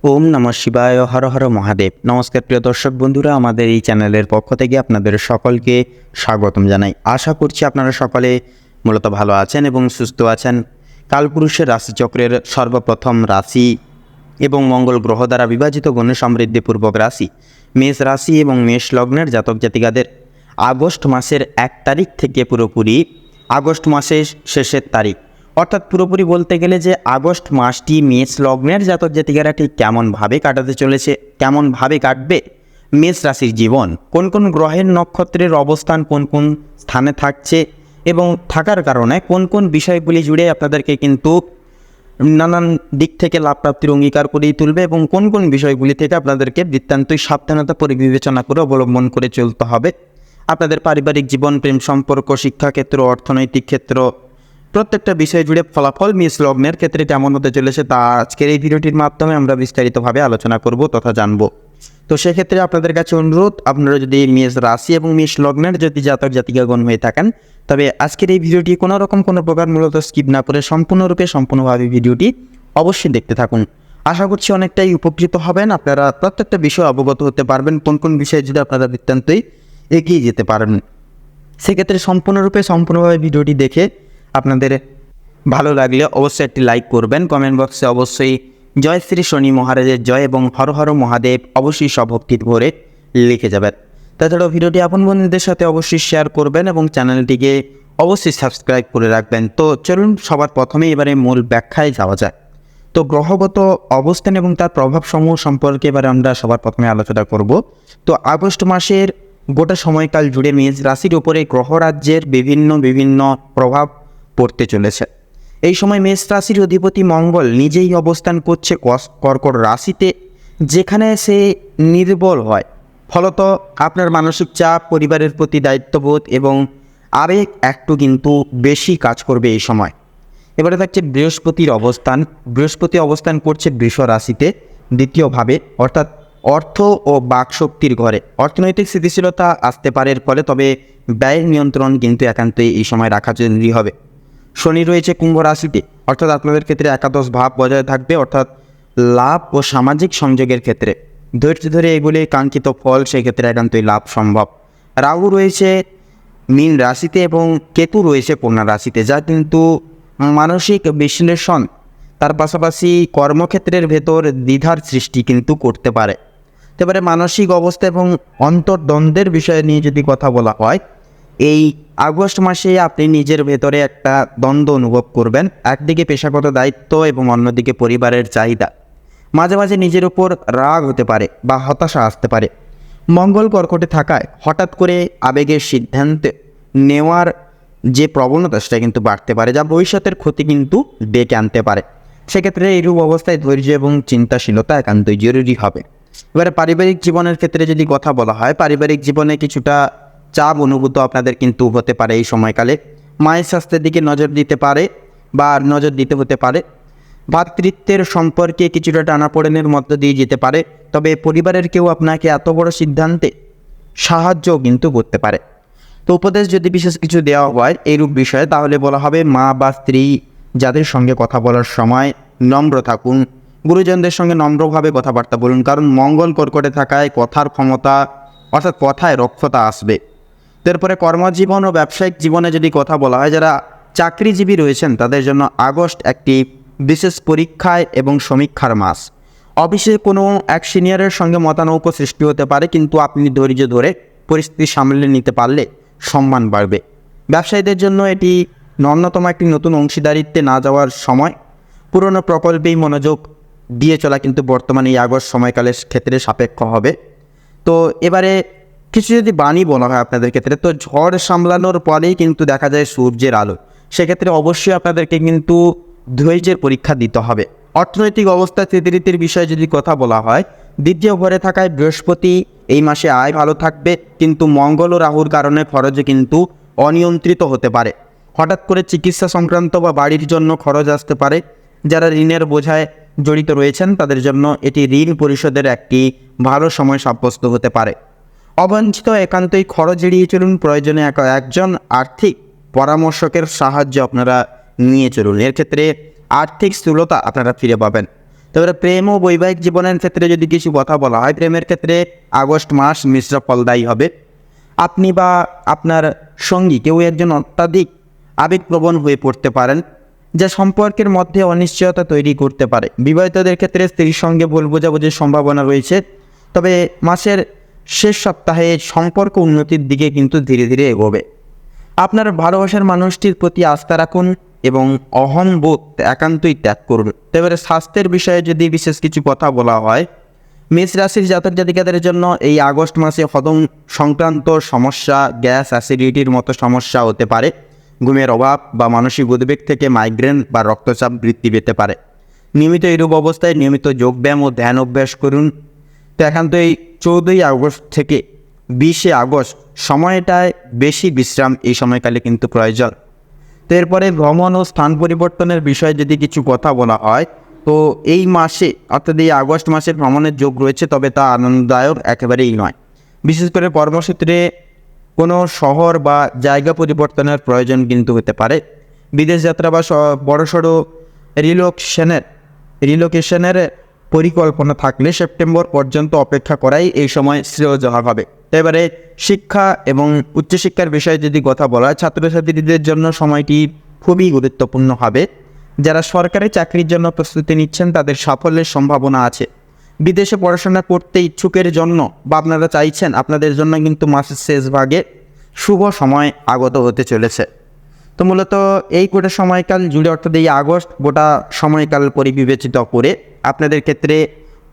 ওম নমঃ শিবায়, হর হর মহাদেব। নমস্কার প্রিয় দর্শক বন্ধুরা, আমাদের এই চ্যানেলের পক্ষ থেকে আপনাদের সকলকে স্বাগতম জানাই। আশা করছি আপনারা সকলে মূলত ভালো আছেন এবং সুস্থ আছেন। কালপুরুষের রাশিচক্রের সর্বপ্রথম রাশি এবং মঙ্গল গ্রহ দ্বারা বিভাজিত গণ্য সমৃদ্ধিপূর্বক রাশি মেষ রাশি এবং মেষ লগ্নের জাতক জাতিকাদের আগস্ট মাসের 1 তারিখ থেকে পুরোপুরি আগস্ট মাসের শেষের তারিখ, অর্থাৎ পুরোপুরি বলতে গেলে যে আগস্ট মাসটি মেষ লগ্নের জাতক জাতিকারা ঠিক কেমনভাবে কাটাতে চলেছে, কেমনভাবে কাটবে মেষ রাশির জীবন, কোন কোন গ্রহের নক্ষত্রের অবস্থান কোন কোন স্থানে থাকছে এবং থাকার কারণে কোন কোন বিষয়গুলি জুড়ে আপনাদেরকে কিন্তু নানান দিক থেকে লাভ প্রাপ্তির অঙ্গীকার করেই তুলবে এবং কোন কোন বিষয়গুলি থেকে আপনাদেরকে বৃত্তান্তই সাবধানতা পরিবিবেচনা করে অবলম্বন করে চলতে হবে। আপনাদের পারিবারিক জীবন, প্রেম সম্পর্ক, শিক্ষাক্ষেত্র, অর্থনৈতিক ক্ষেত্র, প্রত্যেকটা বিষয় জুড়ে ফলাফল মেষ লগ্নের ক্ষেত্রে কেমন হতে চলেছে তা আজকের এই ভিডিওটির মাধ্যমে আমরা বিস্তারিতভাবে আলোচনা করব তথা জানব। তো সেক্ষেত্রে আপনাদের কাছে অনুরোধ, আপনারা যদি মেষ রাশি এবং মেষ লগ্নের যদি জাতক জাতিকাগণ হয়ে থাকেন, তবে আজকের এই ভিডিওটি কোনো প্রকার মূলত স্কিপ না করে সম্পূর্ণভাবে ভিডিওটি অবশ্যই দেখতে থাকুন। আশা করছি অনেকটাই উপকৃত হবেন, আপনারা প্রত্যেকটা বিষয় অবগত হতে পারবেন, কোন কোন বিষয়ে যদি আপনারা বৃত্তান্তই এগিয়ে যেতে পারেন। সেক্ষেত্রে সম্পূর্ণভাবে ভিডিওটি দেখে আপনাদের ভালো লাগলে অবশ্যই একটি লাইক করবেন, কমেন্ট বক্সে অবশ্যই জয় শ্রী শনি মহারাজের জয় এবং হর হর মহাদেব অবশ্যই সভক্তির ভরে লিখে যাবেন। তাছাড়াও ভিডিওটি আপন বন্ধুদের সাথে অবশ্যই শেয়ার করবেন এবং চ্যানেলটিকে অবশ্যই সাবস্ক্রাইব করে রাখবেন। তো চলুন সবার প্রথমে এবারে মূল ব্যাখ্যায় যাওয়া যায়। তো গ্রহগত অবস্থান এবং তার প্রভাবসমূহ সম্পর্কে এবারে আমরা সবার প্রথমে আলোচনা করব। তো আগস্ট মাসের গোটা সময়কাল জুড়ে মেষ রাশির উপরে গ্রহরাজ্যের বিভিন্ন প্রভাব পড়তে চলেছে। এই সময় মেষ রাশির অধিপতি মঙ্গল নিজেই অবস্থান করছে কর্কট রাশিতে, যেখানে সে নির্বল হয়। ফলত আপনার মানসিক চাপ, পরিবারের প্রতি দায়িত্ববোধ এবং আবেগ একটু কিন্তু বেশি কাজ করবে এই সময়। এবারে থাকছে বৃহস্পতির অবস্থান। বৃহস্পতি অবস্থান করছে বৃষ রাশিতে দ্বিতীয়ভাবে, অর্থাৎ অর্থ ও বাকশক্তির ঘরে। অর্থনৈতিক স্থিতিশীলতা আসতে পারে এর ফলে, তবে ব্যয় নিয়ন্ত্রণ কিন্তু একান্তই এই সময় রাখা জরুরি হবে। শনি রয়েছে কুম্ভ রাশিতে, অর্থাৎ আপনাদের ক্ষেত্রে একাদশ ভাব বজায় থাকবে, অর্থাৎ লাভ ও সামাজিক সংযোগের ক্ষেত্রে ধৈর্য ধরে এগুলি কাঙ্ক্ষিত ফল, সেই ক্ষেত্রে একান্তই লাভ সম্ভব। রাহু রয়েছে মীন রাশিতে এবং কেতু রয়েছে কন্যা রাশিতে, যা কিন্তু মানসিক বিশ্লেষণ, তার পাশাপাশি কর্মক্ষেত্রের ভেতর দ্বিধার সৃষ্টি কিন্তু করতে পারে। এবারে মানসিক অবস্থা এবং অন্তর্দ্বন্দ্বের বিষয় নিয়ে যদি কথা বলা হয়, এই আগস্ট মাসে আপনি নিজের ভেতরে একটা দ্বন্দ্ব অনুভব করবেন। একদিকে পেশাগত দায়িত্ব এবং অন্যদিকে পরিবারের চাহিদা। মাঝে মাঝে নিজের উপর রাগ হতে পারে বা হতাশা আসতে পারে। মঙ্গল কর্কটে থাকায় হঠাৎ করে আবেগের সিদ্ধান্ত নেওয়ার যে প্রবণতা সেটা কিন্তু বাড়তে পারে, যা ভবিষ্যতের ক্ষতি কিন্তু ডেকে আনতে পারে। সেক্ষেত্রে এইরূপ অবস্থায় ধৈর্য এবং চিন্তাশীলতা একান্তই জরুরি হবে। এবারে পারিবারিক জীবনের ক্ষেত্রে যদি কথা বলা হয়, পারিবারিক জীবনে কিছুটা চাপ অনুভূত আপনাদের কিন্তু হতে পারে এই সময়কালে। মায়ের স্বাস্থ্যের দিকে নজর দিতে হতে পারে। ভ্রাতৃত্বের সম্পর্কে কিছুটা টানাপোড়েনের মধ্য দিয়ে যেতে পারে, তবে পরিবারের কেউ আপনাকে এত বড় সিদ্ধান্তে সাহায্যও কিন্তু করতে পারে। তো উপদেশ যদি বিশেষ কিছু দেওয়া হয় এইরূপ বিষয়ে, তাহলে বলা হবে মা বা স্ত্রী যাদের সঙ্গে কথা বলার সময় নম্র থাকুন। গুরুজনদের সঙ্গে নম্রভাবে কথাবার্তা বলুন, কারণ মঙ্গল কর্কটে থাকায় কথার ক্ষমতা, অর্থাৎ কথায় রক্ষতা আসবে। তারপরে কর্মজীবন ও ব্যবসায়িক জীবনে যদি কথা বলা হয়, যারা চাকরিজীবী রয়েছেন তাদের জন্য আগস্ট একটি বিশেষ পরীক্ষায় এবং সমীক্ষার মাস। অফিসে কোনো এক সিনিয়রের সঙ্গে মতানৈক্য সৃষ্টি হতে পারে, কিন্তু আপনি ধৈর্য ধরে পরিস্থিতি সামলে নিতে পারলে সম্মান বাড়বে। ব্যবসায়ীদের জন্য এটি ন্যূনতম একটি নতুন অংশীদারিত্বে না যাওয়ার সময়। পুরনো প্রকল্পেই মনোযোগ দিয়ে চলা কিন্তু বর্তমানে এই আগস্ট সময়কালের ক্ষেত্রে সাপেক্ষ হবে। তো এবারে কিছু যদি বাণী বলা হয় আপনাদের ক্ষেত্রে, তো ঝড় সামলানোর পরেই কিন্তু দেখা যায় সূর্যের আলো। সেক্ষেত্রে অবশ্যই আপনাদেরকে কিন্তু ধৈর্যের পরীক্ষা দিতে হবে। অর্থনৈতিক অবস্থা স্থিতিরীতির বিষয়ে যদি কথা বলা হয়, দ্বিতীয় ঘরে থাকায় বৃহস্পতি এই মাসে আয় ভালো থাকবে, কিন্তু মঙ্গল ও রাহুর কারণে খরচে কিন্তু অনিয়ন্ত্রিত হতে পারে। হঠাৎ করে চিকিৎসা সংক্রান্ত বা বাড়ির জন্য খরচ আসতে পারে। যারা ঋণের বোঝায় জড়িত রয়েছেন তাদের জন্য এটি ঋণ পরিশোধের একটি ভালো সময় সাব্যস্ত হতে পারে। অবাঞ্ছিত একান্তই খরচ এড়িয়ে চলুন। প্রয়োজনে একজন আর্থিক পরামর্শকের সাহায্য আপনারা নিয়ে চলুন, এর ক্ষেত্রে আর্থিক স্থূলতা আপনারা ফিরে পাবেন। তারপরে প্রেম ও বৈবাহিক জীবনের ক্ষেত্রে যদি কিছু কথা বলা হয়, প্রেমের ক্ষেত্রে আগস্ট মাস মিশ্র ফলদায়ী হবে। আপনি বা আপনার সঙ্গী কেউ একজন অত্যাধিক আবেগপ্রবণ হয়ে পড়তে পারেন, যা সম্পর্কের মধ্যে অনিশ্চয়তা তৈরি করতে পারে। বিবাহিতদের ক্ষেত্রে স্ত্রীর সঙ্গে ভুল বোঝাবুঝির সম্ভাবনা রয়েছে, তবে মাসের শেষ সপ্তাহে সম্পর্ক উন্নতির দিকে কিন্তু ধীরে ধীরে এগোবে। আপনার ভালোবাসার মানুষটির প্রতি আস্থা রাখুন এবং অহংবোধ একান্তই ত্যাগ করুন। এবারে স্বাস্থ্যের বিষয়ে যদি বিশেষ কিছু কথা বলা হয়, মেষ রাশির জাতক জাতিকাদের জন্য এই আগস্ট মাসে হজম সংক্রান্ত সমস্যা, গ্যাস, অ্যাসিডিটির মতো সমস্যা হতে পারে। ঘুমের অভাব বা মানসিক উদ্বেগ থেকে মাইগ্রেন বা রক্তচাপ বৃদ্ধি পেতে পারে। নিয়মিত এরূপ অবস্থায় নিয়মিত যোগব্যায়াম ও ধ্যান অভ্যাস করুন। তো একান্তই 14 আগস্ট থেকে 20 আগস্ট সময়টায় বেশি বিশ্রাম এই সময়কালে কিন্তু প্রয়োজন। তো এরপরে ভ্রমণ ও স্থান পরিবর্তনের বিষয়ে যদি কিছু কথা বলা হয়, তো এই মাসে অর্থাৎ এই আগস্ট মাসে ভ্রমণের যোগ রয়েছে, তবে তা আনন্দদায়ক একেবারেই নয়। বিশেষ করে কর্মক্ষেত্রে কোনো শহর বা জায়গা পরিবর্তনের প্রয়োজন কিন্তু হতে পারে। বিদেশ যাত্রা বা বড়সড় রিলোকেশনের পরিকল্পনা থাকলে সেপ্টেম্বর পর্যন্ত অপেক্ষা করাই এই সময় শ্রেয়জনক হবে। এবারে শিক্ষা এবং উচ্চশিক্ষার বিষয়ে যদি কথা বলা হয়, ছাত্রছাত্রীদের জন্য সময়টি খুবই গুরুত্বপূর্ণ হবে। যারা সরকারি চাকরির জন্য প্রস্তুতি নিচ্ছেন তাদের সাফল্যের সম্ভাবনা আছে। বিদেশে পড়াশোনা করতে ইচ্ছুকের জন্য বা আপনারা চাইছেন, আপনাদের জন্য কিন্তু মাসের শেষ ভাগে শুভ সময় আগত হতে চলেছে। তো মূলত এই গোটা সময়কাল জুড়ে অর্থাৎ এই আগস্ট গোটা সময়কাল পরিবিবেচিত করে আপনাদের ক্ষেত্রে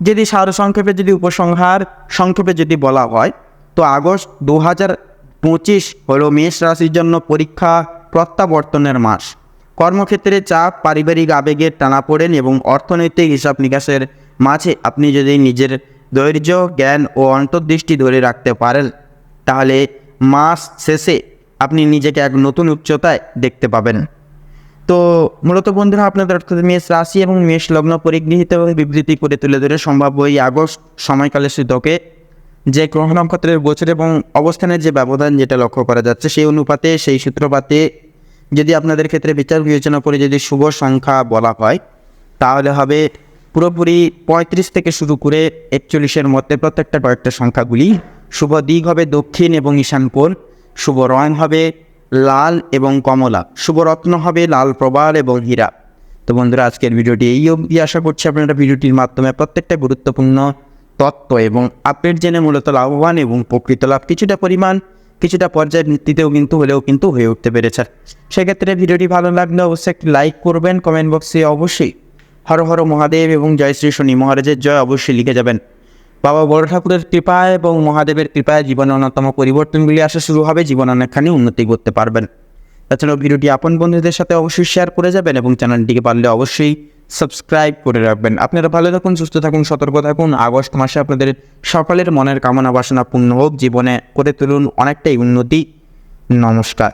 যদি সারসংক্ষেপে যদি উপসংহার সংক্ষেপে যদি বলা হয়, তো আগস্ট 2025 হলো মেষ রাশির জন্য পরীক্ষা প্রত্যাবর্তনের মাস। কর্মক্ষেত্রে চাপ, পারিবারিক আবেগের টানাপোড়েন এবং অর্থনৈতিক হিসাব নিকাশের মাঝে আপনি যদি নিজের ধৈর্য, জ্ঞান ও অন্তর্দৃষ্টি ধরে রাখতে পারেন, তাহলে মাস শেষে আপনি নিজেকে এক নতুন উচ্চতায় দেখতে পাবেন। তো মূলত বন্ধুরা, আপনাদের অর্থাৎ মেষ রাশি এবং মেষ লগ্ন পরিগৃহীত বিবৃতি করে তুলে ধরে সম্ভাব্য এই আগস্ট সময়কালের সূচকে যে গ্রহ নক্ষত্রের গোচর এবং অবস্থানের যে ব্যবধান যেটা লক্ষ্য করা যাচ্ছে, সেই অনুপাতে সেই সূত্রপাতে যদি আপনাদের ক্ষেত্রে বিচার বিবেচনা করে যদি শুভ সংখ্যা বলা হয়, তাহলে হবে পুরোপুরি 35 থেকে শুরু করে 41-এর মধ্যে প্রত্যেকটা কয়েকটা সংখ্যাগুলি। শুভ দিক হবে দক্ষিণ এবং ঈশান কোণ। শুভ রং হবে লাল এবং কমলা। শুভ রত্ন হবে লাল প্রবাল এবং হীরা। তো বন্ধুরা, আজকের ভিডিওটি এই অবধি। আশা করছি আপনারা ভিডিওটির মাধ্যমে প্রত্যেকটা গুরুত্বপূর্ণ তত্ত্ব এবং আপডেট জেনে মূলত লাভবান এবং প্রকৃত লাভ কিছুটা পর্যায়ের ভিত্তিতেও কিন্তু হয়ে উঠতে পেরেছে। সেক্ষেত্রে ভিডিওটি ভালো লাগলে অবশ্যই একটি লাইক করবেন। কমেন্ট বক্সে অবশ্যই হর হর মহাদেব এবং জয় শ্রী শনি মহারাজের জয় অবশ্যই লিখে যাবেন। বাবা বড় ঠাকুরের কৃপায় এবং মহাদেবের কৃপায় জীবনে অন্যতম পরিবর্তনগুলি আসা শুরু হবে, জীবন অনেকখানি উন্নতি করতে পারবেন। তাছাড়াও ভিডিওটি আপন বন্ধুদের সাথে অবশ্যই শেয়ার করে যাবেন এবং চ্যানেলটিকে পারলে অবশ্যই সাবস্ক্রাইব করে রাখবেন। আপনারা ভালো থাকুন, সুস্থ থাকুন, সতর্ক থাকুন। আগস্ট মাসে আপনাদের সকলের মনের কামনা বাসনা পূর্ণ হোক, জীবনে করে তুলুন অনেকটাই উন্নতি। নমস্কার।